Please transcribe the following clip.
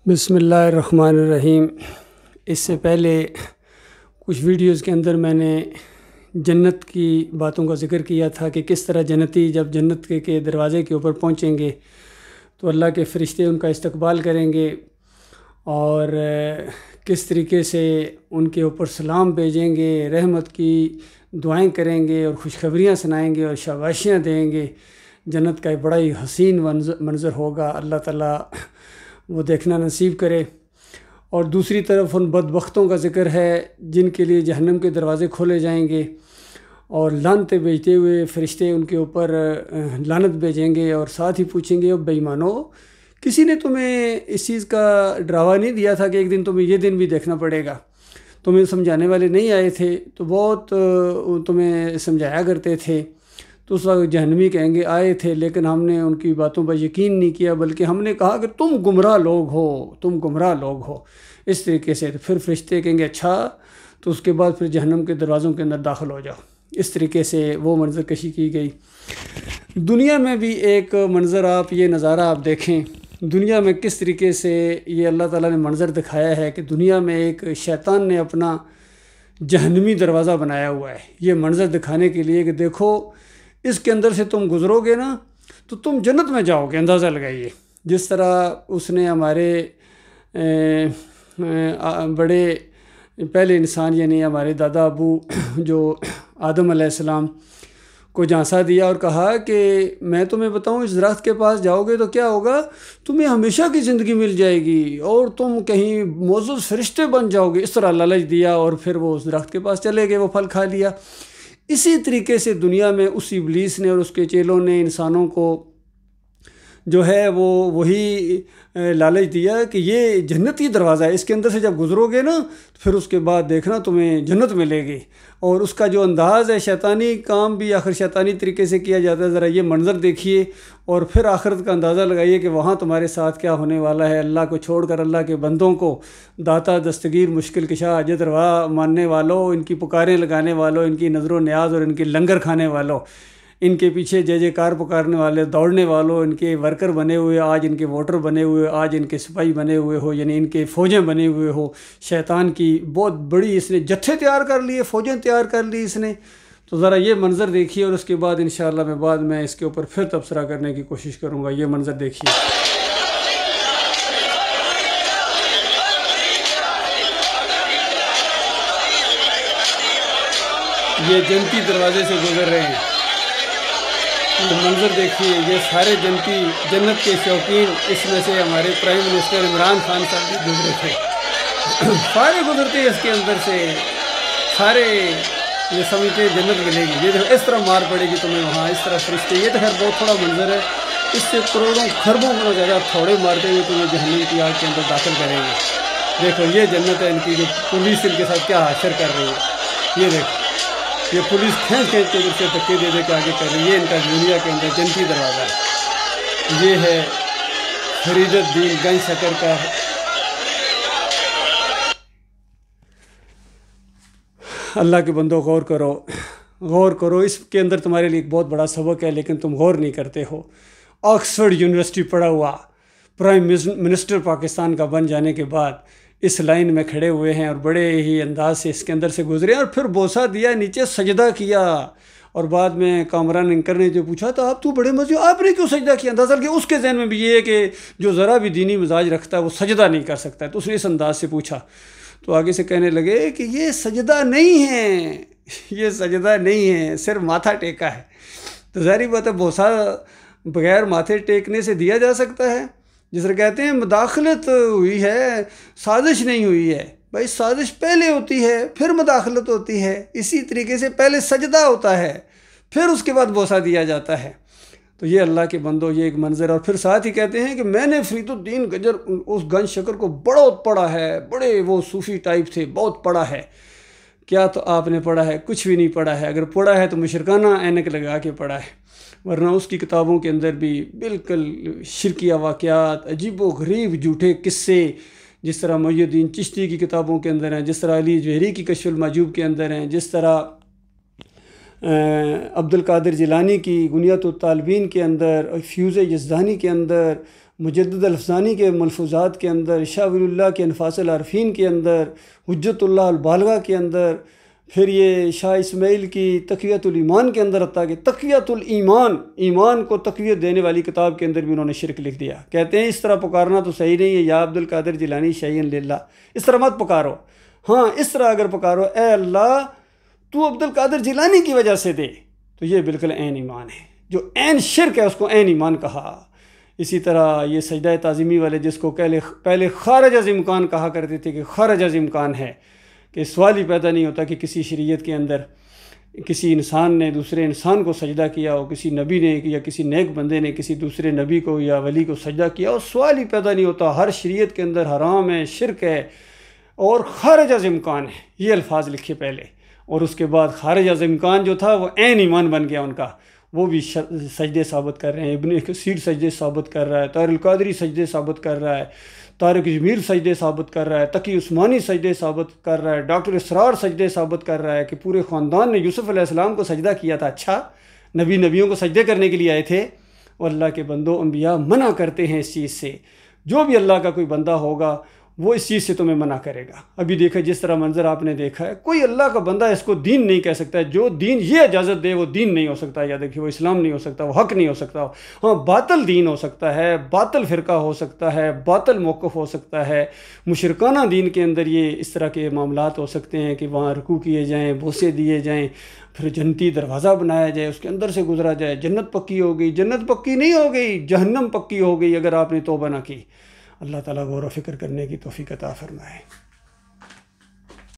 بسم اللہ الرحمن الرحیم۔ اس سے پہلے کچھ ویڈیوز کے اندر میں نے جنت کی باتوں کا ذکر کیا تھا کہ کس طرح جنتی جب جنت کے دروازے کے اوپر پہنچیں گے تو اللہ کے فرشتے ان کا استقبال کریں گے اور کس طریقے سے ان کے اوپر سلام بھیجیں گے، رحمت کی دعائیں کریں گے اور خوشخبریاں سنائیں گے اور شاباشیاں دیں گے۔ جنت کا ایک بڑا ہی حسین منظر ہوگا، اللہ تعالیٰ وہ دیکھنا نصیب کرے۔ اور دوسری طرف ان بدبختوں کا ذکر ہے جن کے لیے جہنم کے دروازے کھولے جائیں گے اور لعنتیں بھیجتے ہوئے فرشتے ان کے اوپر لعنت بھیجیں گے اور ساتھ ہی پوچھیں گے، بے ایمانو، کسی نے تمہیں اس چیز کا ڈراوا نہیں دیا تھا کہ ایک دن تمہیں یہ دن بھی دیکھنا پڑے گا؟ تمہیں سمجھانے والے نہیں آئے تھے تو بہت تمہیں سمجھایا کرتے تھے؟ تو اس وقت جہنمی کہیں گے آئے تھے لیکن ہم نے ان کی باتوں پر یقین نہیں کیا، بلکہ ہم نے کہا کہ تم گمراہ لوگ ہو، تم گمراہ لوگ ہو، اس طریقے سے۔ تو پھر فرشتے کہیں گے اچھا، تو اس کے بعد پھر جہنم کے دروازوں کے اندر داخل ہو جاؤ۔ اس طریقے سے وہ منظر کشی کی گئی۔ دنیا میں بھی ایک منظر یہ نظارہ آپ دیکھیں، دنیا میں کس طریقے سے یہ اللہ تعالیٰ نے منظر دکھایا ہے کہ دنیا میں ایک شیطان نے اپنا جہنمی دروازہ بنایا ہوا ہے، یہ منظر دکھانے کے لیے کہ دیکھو اس کے اندر سے تم گزرو گے نا تو تم جنت میں جاؤ گے، اندازہ لگائیے۔ جس طرح اس نے ہمارے بڑے پہلے انسان یعنی ہمارے دادا ابو جو آدم علیہ السلام کو جھانسا دیا اور کہا کہ میں تمہیں بتاؤں اس درخت کے پاس جاؤ گے تو کیا ہوگا، تمہیں ہمیشہ کی زندگی مل جائے گی اور تم کہیں معزز فرشتے بن جاؤ گے، اس طرح لالچ دیا اور پھر وہ اس درخت کے پاس چلے گئے، وہ پھل کھا لیا۔ اسی طریقے سے دنیا میں اس ابلیس نے اور اس کے چیلوں نے انسانوں کو جو ہے وہی لالچ دیا کہ یہ جنتی دروازہ ہے، اس کے اندر سے جب گزرو گے نا تو پھر اس کے بعد دیکھنا تمہیں جنت ملے گی۔ اور اس کا جو انداز ہے شیطانی کام بھی آخر شیطانی طریقے سے کیا جاتا ہے، ذرا یہ منظر دیکھیے اور پھر آخرت کا اندازہ لگائیے کہ وہاں تمہارے ساتھ کیا ہونے والا ہے۔ اللہ کو چھوڑ کر اللہ کے بندوں کو، داتا دستگیر مشکل کشا حاجت روا ماننے والوں، ان کی پکاریں لگانے والوں، ان کی نظر و نیاز اور ان کے لنگر کھانے والوں، ان کے پیچھے جے جے کار پکارنے والے دوڑنے والوں، ان کے ورکر بنے ہوئے، آج ان کے ووٹر بنے ہوئے، آج ان کے سپاہی بنے ہوئے ہو، یعنی ان کے فوجیں بنے ہوئے ہو۔ شیطان کی بہت بڑی اس نے جتھے تیار کر لیے، فوجیں تیار کر لی اس نے۔ تو ذرا یہ منظر دیکھیے اور اس کے بعد انشاءاللہ میں بعد میں اس کے اوپر پھر تبصرہ کرنے کی کوشش کروں گا۔ یہ منظر دیکھیے، یہ جنتی دروازے سے گزر رہے ہیں، یہ منظر دیکھیے۔ یہ سارے جنتی جنت کے شوقین، اس میں سے ہمارے پرائم منسٹر عمران خان صاحب بھی گزرے تھے، سارے گزرتے اس کے اندر سے، سارے یہ سمجھتے جنت ملے گی، یہ اس طرح مار پڑے گی تمہیں وہاں، اس طرح فرشتے۔ یہ تو خیر بہت تھوڑا منظر ہے، اس سے کروڑوں خربوں کو زیادہ تھوڑے مارتے ہوئے تمہیں جہنم کی آگ کے اندر داخل کریں گے۔ دیکھو یہ جنت ہے ان کی، جو پولیس ان کے ساتھ کیا حشر کر رہی ہے۔ یہ دیکھو یہ پولیس کھینچ کے ادھر سے دھکے دے کے آگے کر رہی ہے، یہ ان کا دنیا کے اندر جنتی دروازہ ہے۔ یہ ہے فرید الدین گنج شکر کا۔ اللہ کے بندوں غور کرو، غور کرو، اس کے اندر تمہارے لیے ایک بہت بڑا سبق ہے لیکن تم غور نہیں کرتے ہو۔ آکسفورڈ یونیورسٹی پڑھا ہوا پرائم منسٹر پاکستان کا بن جانے کے بعد اس لائن میں کھڑے ہوئے ہیں اور بڑے ہی انداز سے اس کے اندر سے گزرے اور پھر بوسہ دیا، نیچے سجدہ کیا۔ اور بعد میں کامران انکر نے جو پوچھا تو آپ تو بڑے مزے، آپ نے کیوں سجدہ کیا؟ اندازہ کہ اس کے ذہن میں بھی یہ ہے کہ جو ذرا بھی دینی مزاج رکھتا ہے وہ سجدہ نہیں کر سکتا ہے، تو اس نے اس انداز سے پوچھا۔ تو آگے سے کہنے لگے کہ یہ سجدہ نہیں ہے، یہ سجدہ نہیں ہے، صرف ماتھا ٹیکا ہے۔ تو ظاہری بات ہے بوسہ بغیر ماتھے ٹیکنے سے دیا جا سکتا ہے؟ جس طرح کہتے ہیں مداخلت ہوئی ہے، سازش نہیں ہوئی ہے۔ بھائی سازش پہلے ہوتی ہے پھر مداخلت ہوتی ہے، اسی طریقے سے پہلے سجدہ ہوتا ہے پھر اس کے بعد بوسہ دیا جاتا ہے۔ تو یہ اللہ کے بندو یہ ایک منظر، اور پھر ساتھ ہی کہتے ہیں کہ میں نے فرید الدین اس گنج شکر کو بہت پڑھا ہے، بڑے وہ صوفی ٹائپ تھے، بہت پڑھا ہے۔ کیا تو آپ نے پڑھا ہے؟ کچھ بھی نہیں پڑھا ہے، اگر پڑھا ہے تو مشرکانہ اینک لگا کے پڑھا ہے، ورنہ اس کی کتابوں کے اندر بھی بالکل شرکیہ واقعات، عجیب و غریب جھوٹے قصے، جس طرح محی الدین چشتی کی کتابوں کے اندر ہیں، جس طرح علی جوہری کی کشف المحجوب کے اندر ہیں، جس طرح عبد القادر جیلانی کی غنیۃ الطالبین کے اندر، فیوز یزدانی کے اندر، مجدد الفسانی کے ملفوظات کے اندر، شاہ ولی اللہ کے انفاس العارفین کے اندر، حجت اللہ البالغہ کے اندر، پھر یہ شاہ اسماعیل کی تقویت الایمان کے اندر آتا کہ تقویت الایمان، ایمان کو تقویت دینے والی کتاب کے اندر بھی انہوں نے شرک لکھ دیا۔ کہتے ہیں اس طرح پکارنا تو صحیح نہیں ہے، یا عبد القادر جیلانی شیئا للہ، اس طرح مت پکارو۔ ہاں اس طرح اگر پکارو، اے اللہ تو عبد القادر جیلانی کی وجہ سے دے، تو یہ بالکل عین ایمان ہے۔ جو عین شرک ہے اس کو عین ایمان کہا۔ اسی طرح یہ سجدہ تعظیمی والے، جس کو پہلے خارج از امکان کہا کرتے تھے کہ خارج از امکان ہے، کہ سوال ہی پیدا نہیں ہوتا کہ کسی شریعت کے اندر کسی انسان نے دوسرے انسان کو سجدہ کیا ہو، کسی نبی نے یا کسی نیک بندے نے کسی دوسرے نبی کو یا ولی کو سجدہ کیا ہو، سوال ہی پیدا نہیں ہوتا۔ ہر شریعت کے اندر حرام ہے، شرک ہے اور خارج از امکان ہے، یہ الفاظ لکھے پہلے، اور اس کے بعد خارج از امکان جو تھا وہ عین ایمان بن گیا ان کا۔ وہ بھی سجدے ثابت کر رہے ہیں، ابن کثیر سجدے ثابت کر رہا ہے، طاہر القادری سجدے ثابت کر رہا ہے، طارق جمیل سجدے ثابت کر رہا ہے، تقی عثمانی سجدے ثابت کر رہا ہے، ڈاکٹر اسرار سجدے ثابت کر رہا ہے کہ پورے خاندان نے یوسف علیہ السلام کو سجدہ کیا تھا۔ اچھا، نبیوں کو سجدے کرنے کے لیے آئے تھے؟ اور اللہ کے بندوں، انبیاء منع کرتے ہیں اس چیز سے۔ جو بھی اللہ کا کوئی بندہ ہوگا وہ اس چیز سے تمہیں منع کرے گا۔ ابھی دیکھا جس طرح منظر آپ نے دیکھا ہے، کوئی اللہ کا بندہ اس کو دین نہیں کہہ سکتا ہے۔ جو دین یہ اجازت دے وہ دین نہیں ہو سکتا، یا دیکھیے وہ اسلام نہیں ہو سکتا، وہ حق نہیں ہو سکتا۔ ہاں باطل دین ہو سکتا ہے، باطل فرقہ ہو سکتا ہے، باطل موقف ہو سکتا ہے، مشرکانہ دین کے اندر یہ اس طرح کے معاملات ہو سکتے ہیں کہ وہاں رکوع کیے جائیں، بوسے دیے جائیں، پھر جنتی دروازہ بنایا جائے، اس کے اندر سے گزرا جائے۔ جنت پکی ہو گئی، جنت پکی نہیں ہو گئی، جہنم پکی ہو گئی اگر آپ نے توبہ نہ کی۔ اللہ تعالیٰ غور و فکر کرنے کی توفیق عطا فرمائے۔